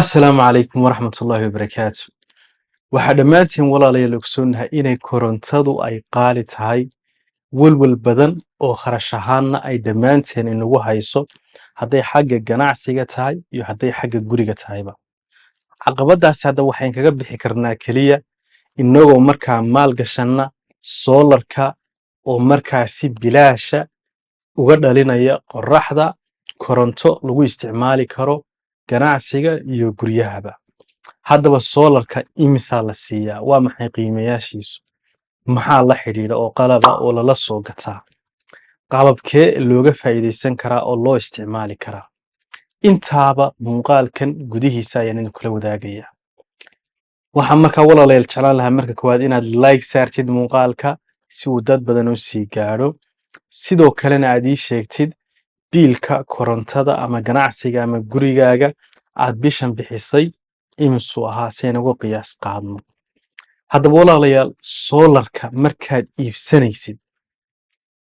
Assalaamu calaykum waraxmatullaahi wabarakaatu. Waxaa dhammaantiin walaalayaal ogsoonnahay inay korontadu ay qaali tahay, walwal badan oo kharash ahaanna ay dhammaanteen inagu hayso, hadday xagga ganacsiga tahay iyo hadday xagga guriga tahayba. Caqabadaasi hadda waxayn kaga bixi karnaa keliya innagoo markaa maal gashanna soolarka oo markaa si bilaasha uga dhalinaya qorraxda koronto lagu isticmaali karo ganacsiga iyo guryahaba. Haddaba soolarka imisaa la siiyaa? Waa maxay qiimayaashiisu? Maxaa la xidhiidha oo qalaba oo lala soo gataa? Qalabkee looga faa'iidaysan karaa oo loo isticmaali karaa? Intaaba muuqaalkan gudihiisa ayaan idinkula wadaagayaa. Waxaan markaa walaalayaal jeclaan lahaa marka koowaad inaad like saartid muuqaalka si uu dad badan u sii gaadho. Sidoo kalena aad ii sheegtid biilka korontada ama ganacsiga ama gurigaaga aad bishan bixisay imisuu ahaa si aynu uga qiyaas qaadno. Haddaba walaalayaal soolarka markaad iibsanaysid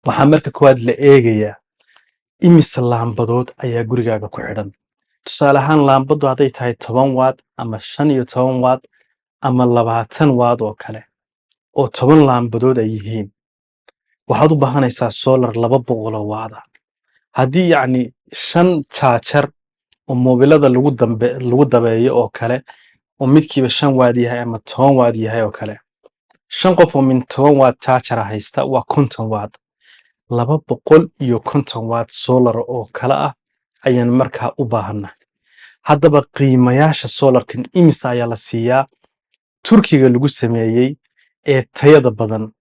waxaa marka koowaad la eegayaa imise laambadood ayaa gurigaaga ku xidhan. Tusaale ahaan laambadu hadday tahay 10 watt ama 15 watt ama 20 watt oo kale oo 10 laambadood ay yihiin waxaad u baahanaysaa soolar 200 watt ah. Haddii yacni 5 jaajar oo moobilada lagu dabeeyo oo kale oo midkiiba 5 watt yahay ama 10 watt yahay oo kale 5 qof oo min 10 watt jaajar haysta waa 50 watt 250 watt solar oo kale ah ayaan markaa u baahannahay. Haddaba qiimayaasha soolarkan imisa ayaa la siiyaa Turkiga lagu sameeyey ee tayada badan.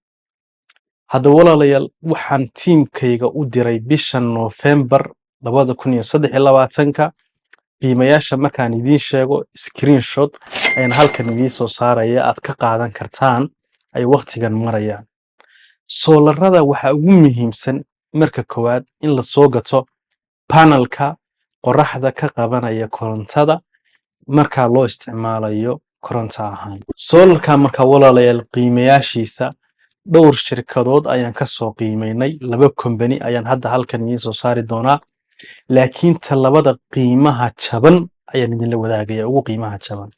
Haddaba walaalayaal waxaan tiimkayga u diray bishan November 2023 qiimayaasha markaan idiin sheego screenshot ayaan halkan idiin soo saaraya aad ka qaadan kartaan ay waqtigan marayaan. Soolarada waxaa ugu muhiimsan marka koowaad in la soo gato panelka qorraxda ka qabanaya korontada markaa loo isticmaalayo koronto ahaan. Soolarka markaa walaalayaal qiimayaashiisa dhowr shirkadood ayaan ka soo qiimaynay 2 company ayaan hadda halkan idiin soo saari doonaa. Laakiin talabada qiimaha jaban ayaan idinla wadaagaya ugu qiimaha jaban.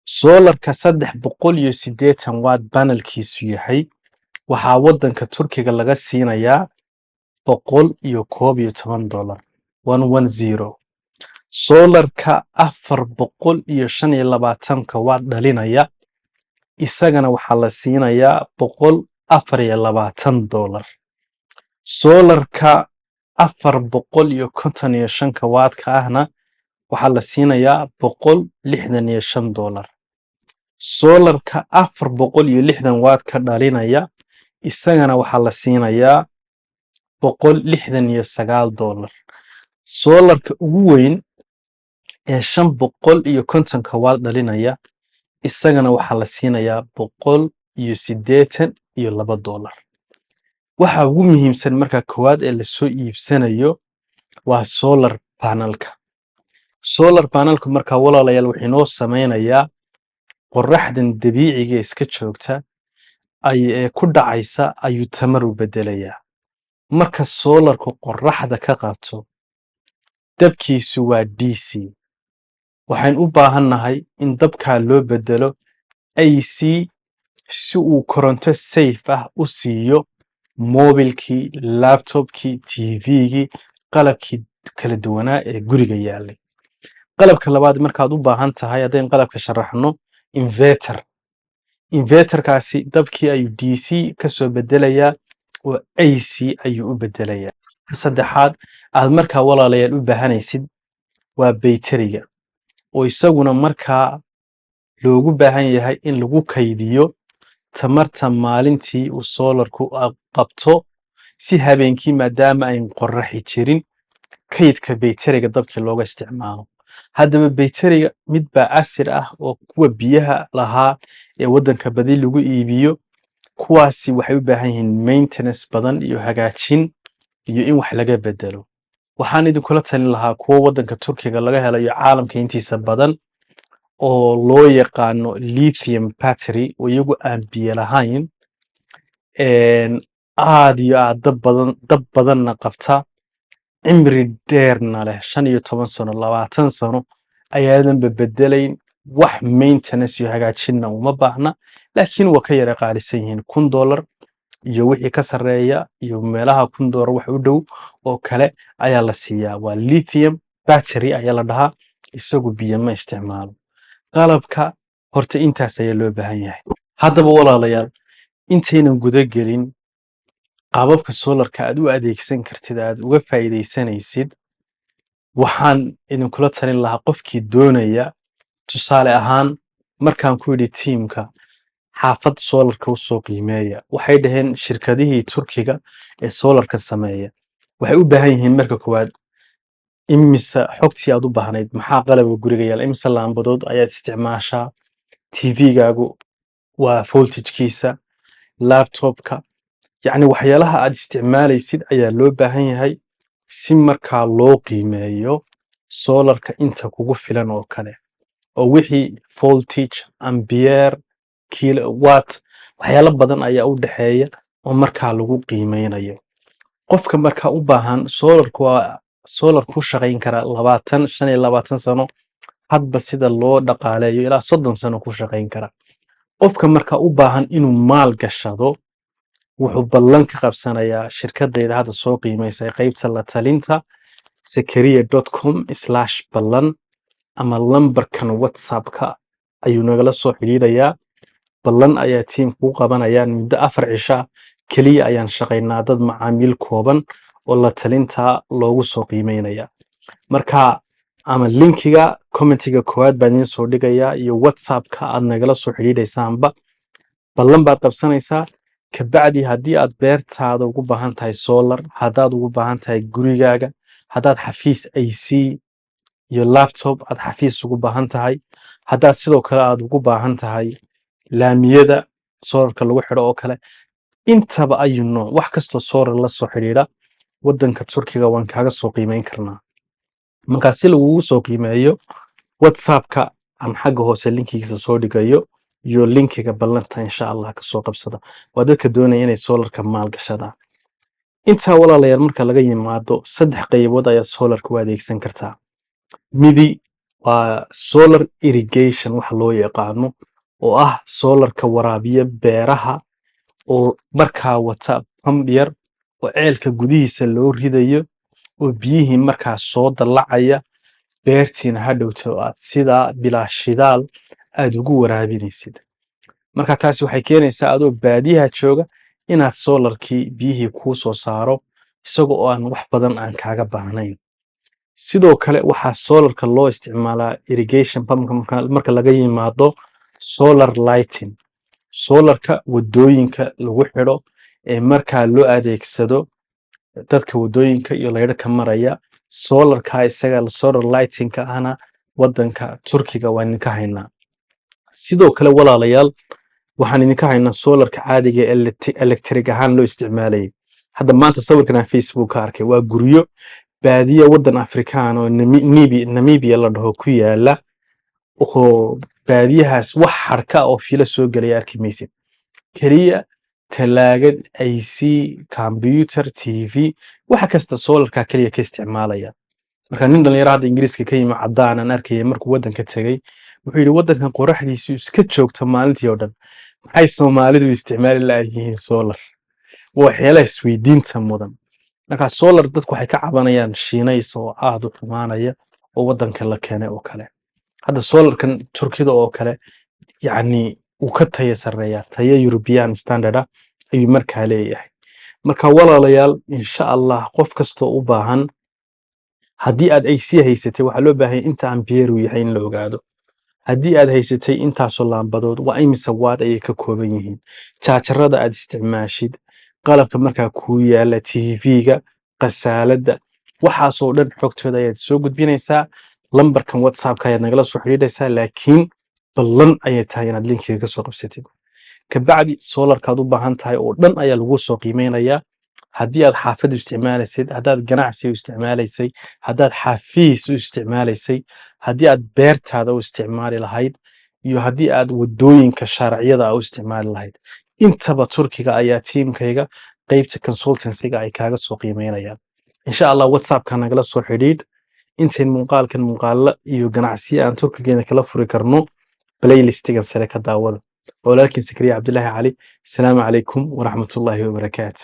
Soolarka 380 watt panelkiisu yahay waxaa waddanka Turkiga laga siinayaa $111 110. Soolarka 425 watt dhalinaya isagana waxaa la siinayaa $124. Soolarka 455 watt ka ahna waxaa la siinayaa $165. Soolarka 460 watt ka dhalinaya isagana waxaa la siinayaa $169. Soolarka ugu weyn ee 550 watt dhalinaya isagana waxaa la siinayaa $182. Waxa ugu muhiimsan marka koowaad ee la soo iibsanayo waa solar panelka. Solar panelku markaa walaalayaal wuxuu inoo sameynayaa qorraxdan dabiiciga iska joogta ee ku dhacaysa ayuu tamar u bedelayaa. Marka soolarku qorraxda ka qabto dabkiisu waa DC. Waxaan u baahannahay in dabkaa loo bedelo AC si uu koronto safe ah u siiyo moobilkii, laptopkii, TVgii, qalabkii kala duwanaa ee guriga yaalay. Qalabka labaad markaad u baahan tahay haddaan qalabka sharaxno inverter. Inverterkaasi dabkii ayuu DC ka soo bedelayaa oo AC ayuu u bedelayaa. Saddexaad aad markaa walaalayaal u baahanaysid waa bayteriga oo isaguna markaa loogu baahan yahay in lagu kaydiyo tamarta maalintii uu soolarku qabto si habeenkii maadaama ayn qorraxi jirin kaydka bayteriga dabkii looga isticmaalo. Haddaba bayteriga mid baa casir ah oo kuwa biyaha lahaa ee waddanka badi lagu iibiyo kuwaasi waxay u baahan yihiin maintenance badan iyo hagaajin iyo in wax laga bedelo. Waxaan idinkula talin lahaa kuwa waddanka Turkiga laga helayo caalamka intiisa badan oo loo yaqaano lithium battery oo iyagu aan biyo lahayn aad iyo aad dab badanna qabta cimri dheerna leh 15 sano 20 sano ayaadan bedelayn wax maintenance iyo hagaajinna uma baahna laakiin waa ka yara qaalisan yihiin $1 iyo wixii ka sarreeya iyo meelaha $1 wax u dhow oo kale ayaa la siiyaa waa lithium battery ayaa la dhahaa isagu biyo ma isticmaalo qalabka horta intaas ayaa loo baahan yahay haddaba walaalayaal intaynan guda gelin qaababka solarka aad u adeegsan kartid aad uga faa'iidaysanaysid waxaan idinkula talin lahaa qofkii doonaya tusaale ahaan markaan ku yidhi tiimka xaafad solarka usoo qiimeeya waxay dhaheen shirkadihii turkiga ee solarka sameeya waxay u baahan yihiin marka koowaad imise xogtii aad u baahnayd maxaa qalabka guriga yaala imise laambadood ayaad isticmaashaa tvgaagu waa voltagekiisa laptopka yacni waxyaalaha aad isticmaalaysid ayaa loo baahan yahay si markaa loo qiimeeyo solarka inta kugu filan oo kale oo wixii voltage ampere kilowatt waxyaalo badan ayaa u dhexeeya oo markaa lagu qiimeynayo qofka markaa u baahan solarku waa solar ku shaqayn kara 25 sano hadba sida loo dhaqaaleeyo ilaa 30 sano ku shaqayn kara qofka markaa u baahan inuu maal gashado wuxuu ballan ka qabsanayaa shirkadayda hadda soo qiimaysay qaybta la talinta sakaria.com/ballan ama lambarkan whatsappka ayuu nagala soo xidhiidhayaa ballan ayaa tiimku u qabanayaan muddo 4 cisha keliya ayaan shaqaynaa dad macaamiil kooban oo la talinta loogu soo qiimeynaya marka ama linkiga commentiga koowaad baan idiin soo dhigayaa iyo whatsappka aad nagala soo xidhiidhaysaanba ballan baad qabsanaysaa kabacdi haddii aad beertaada ugu baahan tahay solar haddaad ugu baahan tahay gurigaaga haddaad xafiis ac iyo laptop aad xafiis ugu baahan tahay haddaad sidoo kale aad ugu baahan tahay laamiyada solarka lagu xidho oo kale intaba ayuu nooc wax kastoo solar la soo xidhiidha waddanka turkiga waan kaaga soo qiimeyn karnaa markaa si lagugu soo qiimeeyo whatsappka aan xagga hoose linkigiisa soo dhigayo iyo linkiga ballanta insha allah kasoo qabsada waa dadka doonaya inay solarka maalgashadaan intaa walaalayaal marka laga yimaado 3 qaybood ayaa solarka u adeegsan kartaa midi waa solar irrigation waxa loo yaqaano oo ah solarka waraabiya beeraha oo markaa wata pump yar oo ceelka gudihiisa loo ridayo oo biyihii markaa soo dallacaya beertiina hadhowto aad sidaa bilaa shidaal aad ugu waraabinaysid marka taasi waxay keenaysaa adoo baadiyaha jooga inaad solarkii biyihii kuu soo saaro isaga oo aan wax badan aan kaaga baahnayn sidoo kale waxaa solarka loo isticmaalaa irrigation pumpka marka laga yimaado solar lighting solarka wadooyinka lagu xidho ee markaa loo adeegsado dadka wadooyinka iyo laydhka maraya solarka isaga solar lightingka ahna waddanka turkiga waan idinka haynaa sidoo kale walaalayaal waxaan idinka haynaa solarka caadiga ee electric ahaan loo isticmaalayay hadda maanta sawirkan aan facebook ka arkay waa guryo baadiya waddan afrikaan oo namibia la dhaho ku yaala oo baadiyahaas wax harka oo fiilo soo gelaya arki maysid keliya talaagad ac computer tv waxa kasta solarka keliya ka isticmaalaya marka nin dhalinyaro hadda ingiriiska ka yimi caddaan aan arkaya markuu waddanka tegey wuxuu yidhi waddankan qoraxdiisu iska joogto maalintii oo dhan maxay soomaalidu isticmaali la'yihiin solar waxyaalaha isweydiinta mudan marka solar dadku waxay ka cabanayaan shiinays oo aad u xumaanaya oo waddanka la keenay oo kale hadda solarkan turkida oo kale yacni uu ka taya sarreeyaa taya European standard ah ayuu markaa leeyahay marka walaalayaal insha allah qof kastoo u baahan haddii aad AC haysatay waxaa loo baahan inta ampere uu yahay in la ogaado haddii aad haysatay intaasoo laambadood waa imise waad ayay ka kooban yihiin jaajarada aad isticmaashid qalabka markaa kuu yaala tvga qasaaladda waxaasoo dhan xogtooda ayaad soo gudbinaysaa lambarkan whatsappka ayaad nagala soo xidhiidhaysaa laakiin ballan ayay tahay inaad linkiga ka soo qabsatid kabacdi solarkaad u baahan tahay oo dhan ayaa lagu soo qiimeynayaa haddii aad xaafad u isticmaalaysay haddaad ganacsi u isticmaalaysay haddaad xafiis u isticmaalaysay haddii aad beertaada u isticmaali lahayd iyo haddii aad wadooyinka sharciyada u isticmaali lahayd intaba turkiga ayaa tiimkayga qaybta consultancyga ay kaaga soo qiimeynayaan insha allah whatsappka nagala soo xidhiidh intayn muuqaalkan muuqaala iyo ganacsiyo aan turkigeena kala furi karno playlistigan sare ka daawada walaalkiin Sakariya Cabdilaahi Cali. Asalaamu calaykum waraxmatullaahi wabarakaatu.